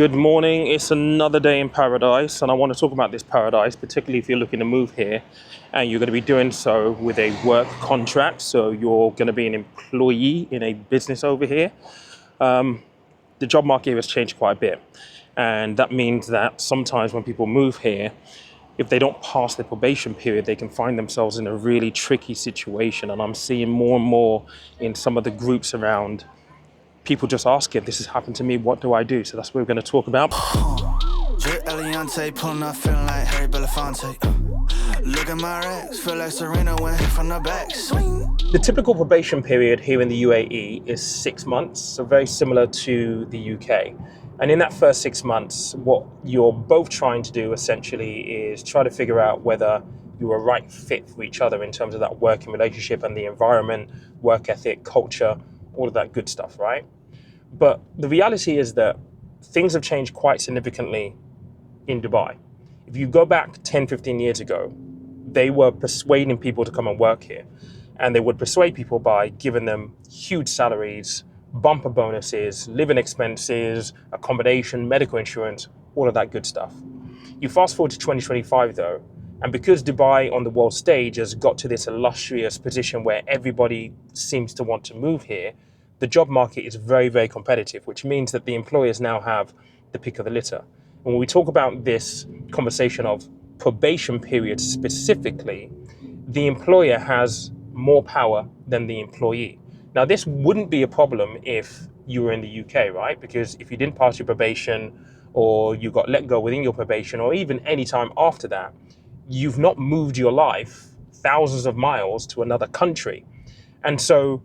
Good morning. It's another day in paradise, and I want to talk about this paradise, particularly if you're looking to move here and you're going to be doing so with a work contract. So you're going to be an employee in a business over here. The job market has changed quite a bit, and that means that sometimes when people move here, if they don't pass the probation period, they can find themselves in a really tricky situation. And I'm seeing more and more in some of the groups around people just asking, this has happened to me, what do I do? So that's what we're going to talk about. Drip Eliante, pulling up, feeling like Harry Belafonte. Look at my racks, feel like Serena went from the back swing. The typical probation period here in the UAE is 6 months, so very similar to the UK. And in that first 6 months, what you're both trying to do essentially is try to figure out whether you're a right fit for each other in terms of that working relationship and the environment, work ethic, culture, all of that good stuff, right? But the reality is that things have changed quite significantly in Dubai. If you go back 10, 15 years ago, they were persuading people to come and work here. And they would persuade people by giving them huge salaries, bumper bonuses, living expenses, accommodation, medical insurance, all of that good stuff. You fast forward to 2025 though, and because Dubai on the world stage has got to this illustrious position where everybody seems to want to move here, the job market is very, very competitive, which means that the employers now have the pick of the litter. And when we talk about this conversation of probation periods specifically, the employer has more power than the employee. Now, this wouldn't be a problem if you were in the UK, right? Because if you didn't pass your probation or you got let go within your probation or even any time after that, you've not moved your life thousands of miles to another country. And so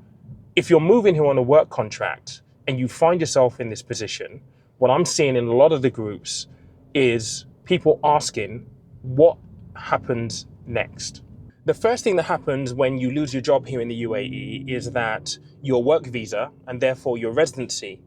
if you're moving here on a work contract and you find yourself in this position, what I'm seeing in a lot of the groups is people asking, what happens next? The first thing that happens when you lose your job here in the UAE is that your work visa and therefore your residency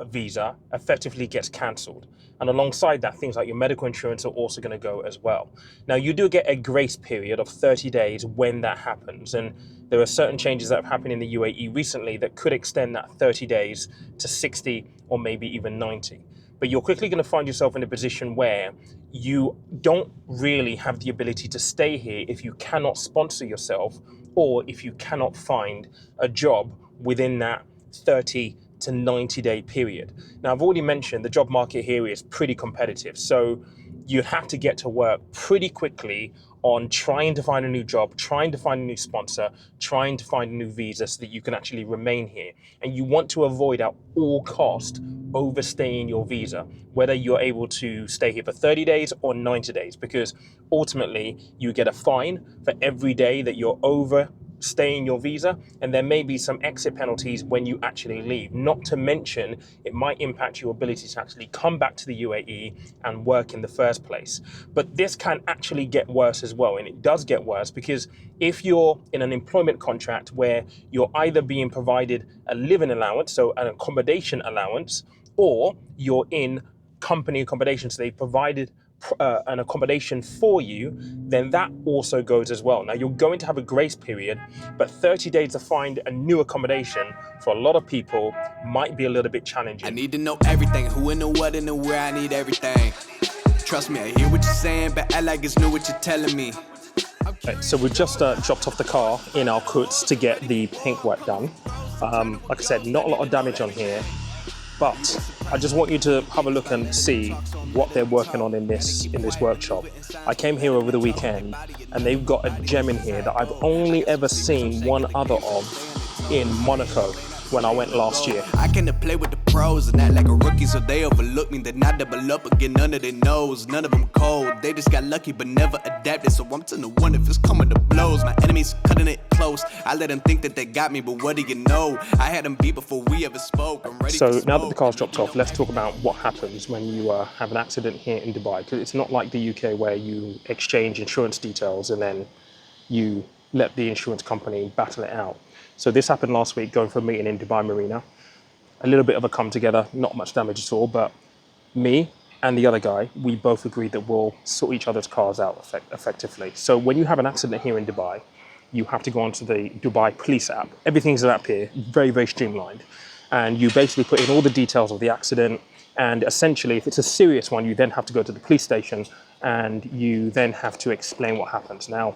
visa effectively gets cancelled. And alongside that, things like your medical insurance are also going to go as well. Now, you do get a grace period of 30 days when that happens. And there are certain changes that have happened in the UAE recently that could extend that 30 days to 60 or maybe even 90. But you're quickly going to find yourself in a position where you don't really have the ability to stay here if you cannot sponsor yourself or if you cannot find a job within that 30 to 90-day period. Now, I've already mentioned the job market here is pretty competitive. So you have to get to work pretty quickly on trying to find a new job, trying to find a new sponsor, trying to find a new visa so that you can actually remain here. And you want to avoid at all cost overstaying your visa, whether you're able to stay here for 30 days or 90 days, because ultimately you get a fine for every day that you're overstaying your visa, and there may be some exit penalties when you actually leave. Not to mention, it might impact your ability to actually come back to the UAE and work in the first place. But this can actually get worse as well, and it does get worse because if you're in an employment contract where you're either being provided a living allowance, so an accommodation allowance, or you're in company accommodation, so they've provided an accommodation for you, then that also goes as well. Now, you're going to have a grace period, but 30 days to find a new accommodation for a lot of people might be a little bit challenging. I need to know everything, who and the what and the where, I need everything. Trust me, I hear what you're saying, but I like it's new what you're telling me. Okay, so we just dropped off the car in Al Quds to get the paintwork done. Like I said, not a lot of damage on here, but I just want you to have a look and see what they're working on in this workshop. I came here over the weekend and they've got a gem in here that I've only ever seen one other of in Monaco when I went last year. I can play with the pros and act like a rookie, so they overlook me. Then I double up again, none of their knows, none of them cold. They just got lucky but never adapted, so I'm to one if it's coming to blows. My enemies cutting it close. I let them think that they got me, but what do you know? I had them beat before we ever spoke. I'm ready so now that the car's dropped off, let's talk about what happens when you have an accident here in Dubai, because it's not like the UK where you exchange insurance details and then you let the insurance company battle it out. So this happened last week, going for a meeting in Dubai Marina. A little bit of a come together, not much damage at all, but me and the other guy, we both agreed that we'll sort each other's cars out effectively. So when you have an accident here in Dubai, you have to go onto the Dubai Police app. Everything's an app here, very, very streamlined. And you basically put in all the details of the accident And essentially, if it's a serious one, you then have to go to the police station and you then have to explain what happens. Now,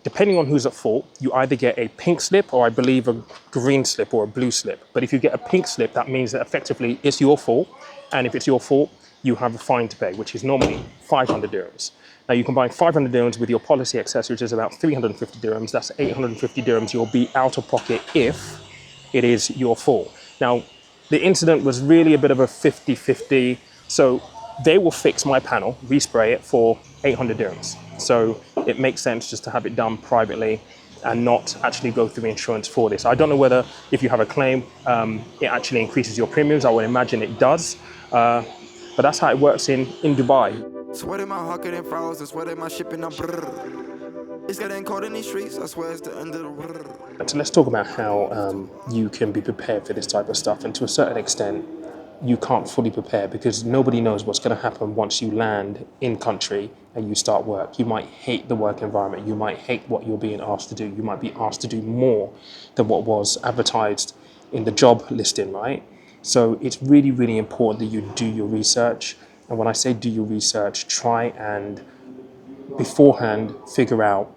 depending on who's at fault, you either get a pink slip or I believe a green slip or a blue slip. But if you get a pink slip, that means that effectively it's your fault. And if it's your fault, you have a fine to pay, which is normally 500 dirhams. Now you combine 500 dirhams with your policy excess, which is about 350 dirhams. That's 850 dirhams you'll be out of pocket if it is your fault. Now, the incident was really a bit of a 50-50. So they will fix my panel, respray it for 800 dirhams. So it makes sense just to have it done privately and not actually go through insurance for this. I don't know whether if you have a claim, it actually increases your premiums. I would imagine it does. But that's how it works in Dubai. Sweating my heart getting frozen, sweating my shipping up. It's getting cold in these streets, I swear it's the end of the world. So let's talk about how you can be prepared for this type of stuff. And to a certain extent, you can't fully prepare because nobody knows what's going to happen once you land in country and you start work. You might hate the work environment. You might hate what you're being asked to do. You might be asked to do more than what was advertised in the job listing, right? So it's really, really important that you do your research. And when I say do your research, try and beforehand figure out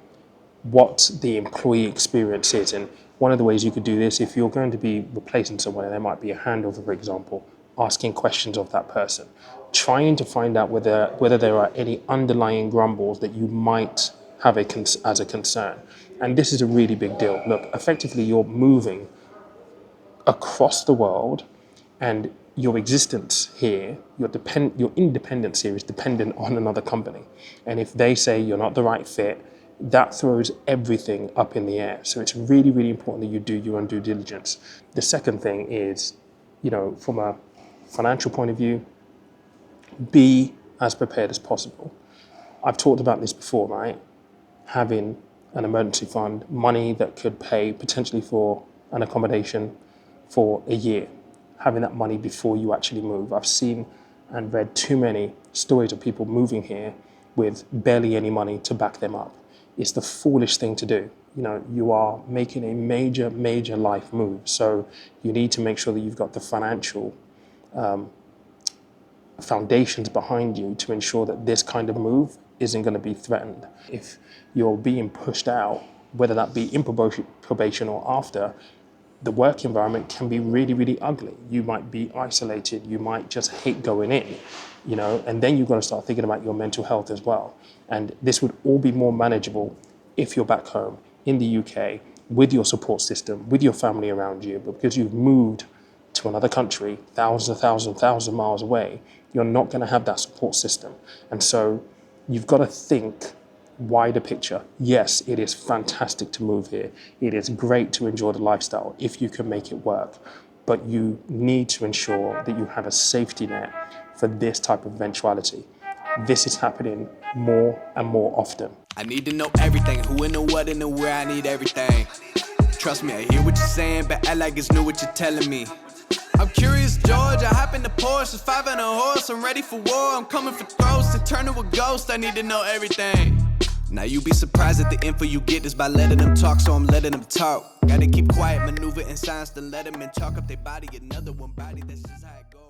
what the employee experience is. And one of the ways you could do this, if you're going to be replacing someone and there might be a handover, for example, asking questions of that person, trying to find out whether there are any underlying grumbles that you might have as a concern. And this is a really big deal. Look, effectively, you're moving across the world and your existence here, your independence here is dependent on another company. And if they say you're not the right fit, that throws everything up in the air. So it's really, really important that you do your own due diligence. The second thing is, from a financial point of view, be as prepared as possible. I've talked about this before, right? Having an emergency fund, money that could pay potentially for an accommodation for a year. Having that money before you actually move. I've seen and read too many stories of people moving here with barely any money to back them up. It's the foolish thing to do. You are making a major, major life move. So you need to make sure that you've got the financial foundations behind you to ensure that this kind of move isn't going to be threatened. If you're being pushed out, whether that be in probation or after, the work environment can be really, really ugly. You might be isolated. You might just hate going in, and then you've got to start thinking about your mental health as well. And this would all be more manageable if you're back home in the UK with your support system, with your family around you. But because you've moved to another country, thousands of miles away, you're not going to have that support system. And so you've got to think wider picture. Yes, it is fantastic to move here. It is great to enjoy the lifestyle if you can make it work. But you need to ensure that you have a safety net for this type of eventuality. This is happening more and more often. I need to know everything, who and the what and the where, I need everything. Trust me, I hear what you're saying, but act like it's new what you're telling me. I'm curious, George, I hop in the Porsche, 5 and a horse, I'm ready for war, I'm coming for throats, to turn to a ghost, I need to know everything. Now you be surprised at the info you get is by letting them talk, so I'm letting them talk. Gotta keep quiet, maneuver in silence, then let them in, talk up their body, another one body, that's just how it goes.